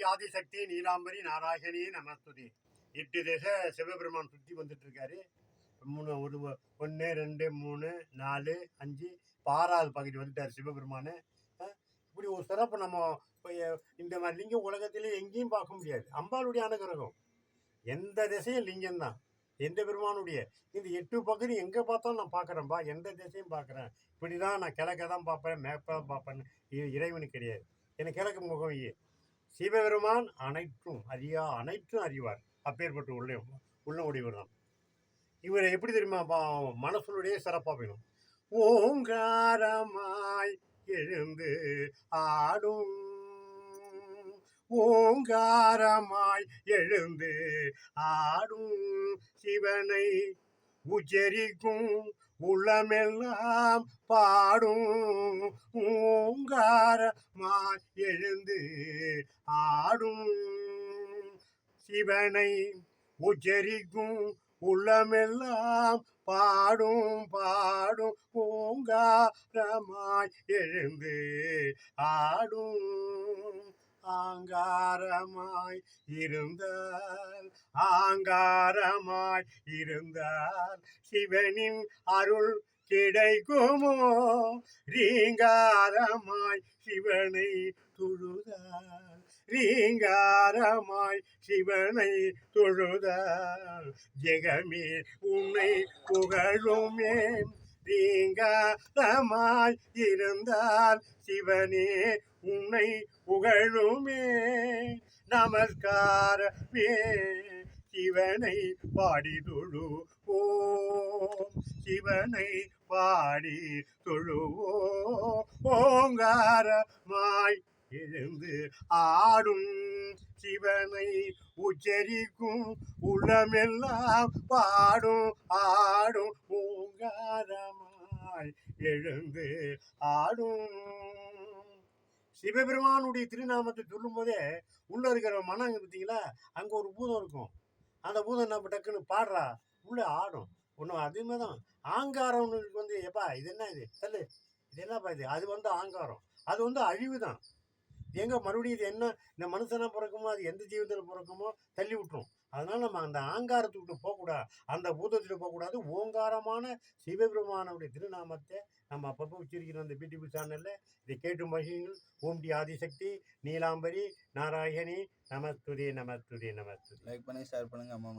ஆதிசக்தி நீலாம்பரி நாராயணி நமஸ்துதி. 8 திசை சிவபெருமான் சுற்றி வந்துட்டு இருக்காரு. 1 2 3 4 5 இப்போ 6வது பகுதி வந்துட்டார் சிவபெருமானு. இப்படி ஒரு சிறப்பு நம்ம இந்த மாதிரி லிங்கம் உலகத்திலே எங்கேயும் பார்க்க முடியாது. அம்பாளுடைய அனுகிரகம் எந்த திசையும் லிங்கம் தான். எந்த பெருமானுடைய இந்த 8 பகுதி எங்கே பார்த்தாலும் நான் பார்க்குறேன்பா, எந்த திசையும் பார்க்குறேன். இப்படி தான் நான் கிழக்க தான் பார்ப்பேன், மேற்க தான் பார்ப்பேன். இறைவனுக்கு கிடையாது. எனக்கு கிழக்கு முகம் சிவபெருமான் அனைத்தும் அறிவார். அப்பேற்பட்ட உள்ள உடையவர் தான் இவர். எப்படி தெரியுமா மனசுடைய சிறப்பாக வேணும். ஓங்காரமாய் எழுந்து ஆடும், ஓங்காரமாய் எழுந்து ஆடும் சிவனை உச்சரிக்கும் உள்ளமெல்லாம் பாடும். ஓங்காரமாய் எழுந்து ஆடும் சிவனை உச்சரிக்கும் உள்ளமெல்லாம் பாடும் பாடும். ஓங்காரமாய் எழுந்து ஆடும். ஆங்காரமாய் இருந்தால் சிவனின் அருள் கிடைக்குமோ? ரீங்காரமாய் சிவனை தொழுதால், ரீங்காரமாய் சிவனை தொழுதால் ஜெகமே உன்னை புகழுமே. ரீங்காரமாய் இருந்தால் சிவனே உன்னை புகழுமே. நமஸ்காரமே சிவனை பாடி தொழுவோம், சிவனை பாடி தொழுவோம். ஓங்காரமாய் எழுந்து ஆடும் சிவனை உச்சரிக்கும் உள்ளமெல்லாம் பாடும் ஆடும். ஓங்காரமாய் எழுந்து ஆடும். சிவபெருமானுடைய திருநாமத்தை சொல்லும் போதே உள்ள இருக்கிற மனம் பார்த்தீங்களா, அங்கே ஒரு பூதம் இருக்கும். அந்த பூதம் நம்ம டக்குன்னு பாடுறா உள்ள ஆடும். ஒன்றும் அதுவுமே தான் ஆங்காரம் எப்பா இது என்ன, இது தள்ளு, இது என்னப்பா இது, அது ஆங்காரம். அது அழிவு தான். எங்க மறுபடியும் இது என்ன, இந்த மனுஷனா பிறக்குமோ அது எந்த ஜீவத்தில் பிறக்குமோ தள்ளி விட்டுரும். அதனால நம்ம அந்த ஆங்காரத்துக்கிட்ட போகக்கூடாது, அந்த பூதத்தில் போகக்கூடாது. ஓங்காரமான சிவபெருமானுடைய திருநாமத்தை நம்ம அப்பப்போ உச்சரிக்கிறோம் அந்த பிடிபி சேனல்ல. இதை கேட்டு மகிழுங்கள். ஓம் டி ஆதிசக்தி நீலாம்பரி நாராயணி நமஸ்துதி நமஸ்துதி நமஸ்துதி. லைக் பண்ணி ஷேர் பண்ணுங்க. அம்மா